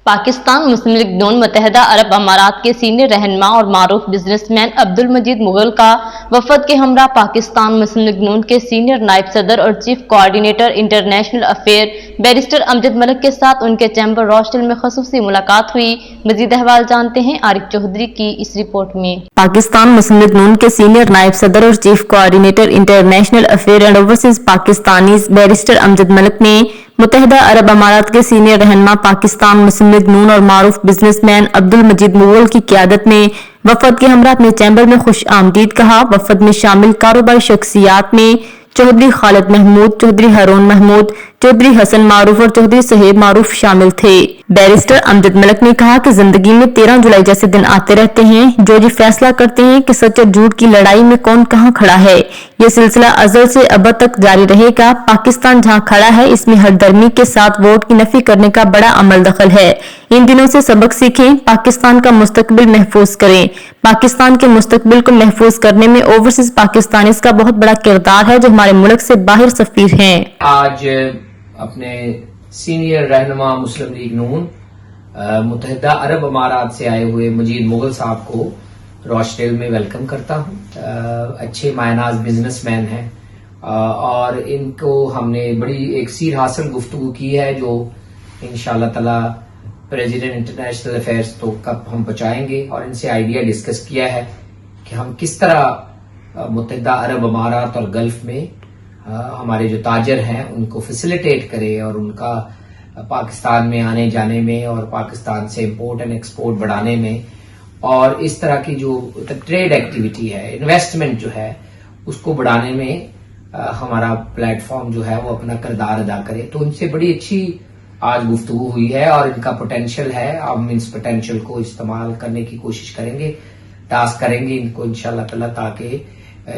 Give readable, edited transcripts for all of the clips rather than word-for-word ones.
पाकिस्तान मुस्लिम league नून मुत्तहिदा अरब अमारात के senior रहनुमा और मारूफ बिजनेसमैन अब्दुल मजीद मुगल का वफद के हमरा पाकिस्तान मुस्लिम लीग नून के सीनियर नायब सदर और chief coordinator international affair barrister Amjad Malik के साथ उनके चैम्बर रॉस्टल में खसूसी मुलाकात हुई। मजीद अहवाल जानते हैं आरिफ चौधरी की इस रिपोर्ट में। पाकिस्तान मुस्लिम लीग नून के सीनियर नायब सदर और chief coordinator international affair and overseas Pakistanis barrister Amjad Malik ने मुत्तहिदा अरब अमारात के सीनियर रहनुमा पाकिस्तान मुस्लिम लीग नून और मारूफ बिजनेसमैन अब्दुल मजीद मुगल की क़ियादत में वफद के हमरा अपने चैम्बर में खुश आमदीद कहा। वफद में शामिल कारोबारी शख्सियात में चौधरी खालिद महमूद, चौधरी हारून महमूद, चौधरी हसन मारूफ और चौधरी सहेब मारूफ शामिल थे। बैरिस्टर अमजद मलिक ने कहा कि जिंदगी में 13 जुलाई जैसे दिन आते रहते हैं जो ये फैसला करते हैं कि सच और झूठ की लड़ाई में कौन कहां खड़ा है। ये सिलसिला अज़ल से अब तक जारी रहेगा। पाकिस्तान जहां खड़ा है इसमें हरदर्मी के साथ वोट की नफी करने का बड़ा अमल दखल है। इन दिनों से सबक सीखें, पाकिस्तान का मुस्तकबिल महफूज करें। पाकिस्तान के मुस्तकबिल को महफूज करने में ओवरसीज पाकिस्तानीज का बहुत बड़ा किरदार है जो हमारे मुल्क से बाहर सफीर हैं। आज अपने सीनियर रहनुमा मुस्लिम लीग नून मुत्तहिदा अरब अमारात से आए हुए मजीद मुगल साहब को रॉस्टेल में वेलकम करता हूँ। अच्छे मायनाज बिजनेसमैन हैं और इनको हमने बड़ी एक सीर हासिल गुफ्तगू की है जो इंशाअल्लाह ताला प्रेसिडेंट इंटरनेशनल अफेयर्स तो कब हम पहुंचाएंगे और इनसे आइडिया डिस्कस किया है कि हम किस तरह मुत्तहिदा अरब अमारात और गल्फ में हमारे जो ताजर हैं उनको फैसिलिटेट करें और उनका पाकिस्तान में आने जाने में और पाकिस्तान से इंपोर्ट एंड एक्सपोर्ट बढ़ाने में और इस तरह की जो ट्रेड एक्टिविटी है, इन्वेस्टमेंट जो है उसको बढ़ाने में हमारा प्लेटफॉर्म जो है वो अपना किरदार अदा करे। तो उनसे बड़ी अच्छी आज गुफ्तगू हुई है और इनका पोटेंशियल है। हम इस पोटेंशियल को इस्तेमाल करने की कोशिश करेंगे, टास्क करेंगे इनको इंशाअल्लाह ताला ताकि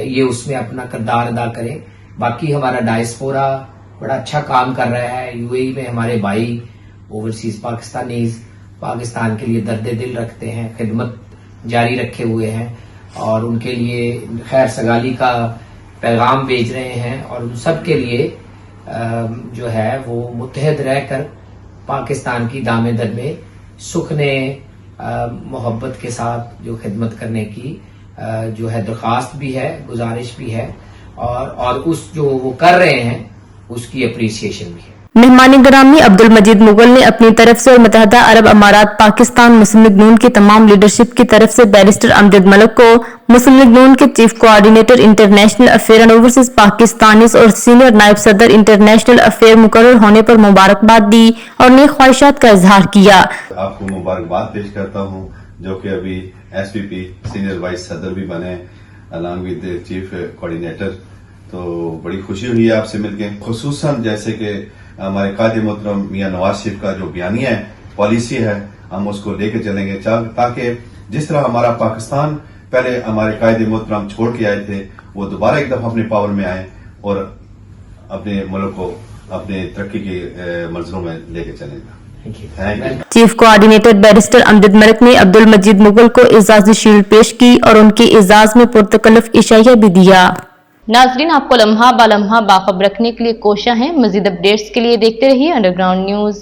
ये उसमें अपना किरदार अदा करें। बाकी हमारा डायस्पोरा बड़ा अच्छा काम कर रहा है। यूएई में हमारे भाई ओवरसीज पाकिस्तानीज पाकिस्तान के लिए दर्द दिल रखते हैं, खिदमत जारी रखे हुए हैं और उनके लिए खैर सगाली का पैगाम भेज रहे हैं और उन सब के लिए जो है वो मुत्तहद रहकर पाकिस्तान की दामेदर में सुख ने मोहब्बत के साथ जो खिदमत करने की जो है दरख्वास्त भी है, गुजारिश भी है और उस जो वो कर रहे हैं उसकी अप्रिसिएशन भी है। मेहमान गिरामी अब्दुल मजीद मुगल ने अपनी तरफ से और मुत्तहिदा अरब अमारात पाकिस्तान मुस्लिम लीग नून की तमाम लीडरशिप की तरफ से बैरिस्टर अमजद मलिक को मुस्लिम लीग नून के chief coordinator international affair and overseas Pakistanis और सीनियर नायब सदर इंटरनेशनल अफेयर मुकर्रर होने पर मुबारकबाद दी और नई ख्वाहिशात का इजहार किया। आपको मुबारकबाद पेश करता हूँ जो कि अभी एसपीपी सीनियर वाइस सदर भी बने अलॉन्ग विद चीफ कोऑर्डिनेटर। तो बड़ी खुशी हुई है आपसे मिलके, खुसूसन जैसे कि हमारे कायदे मोहतरम मियां नवाज शरीफ का जो बयानिया है, पॉलिसी है, हम उसको लेके चलेंगे ताकि जिस तरह हमारा पाकिस्तान पहले हमारे कायदे मोहतरम छोड़ के आए थे वो दोबारा एक दफा अपने पावर में आए और अपने मुल्क को अपने तरक्की की मंजिलों में लेके चलेगा। Chief coordinator barrister Amjad Malik ने अब्दुल मजीद मुगल को एजाजी शील्ड पेश की और उनके एजाज में पुरतकल्लुफ इशाया भी दिया। नाजरीन, आपको लम्हा बालम्हा बाखबर रखने के लिए कोशिश है। मजीद अपडेट्स के लिए देखते रहिए अंडरग्राउंड न्यूज।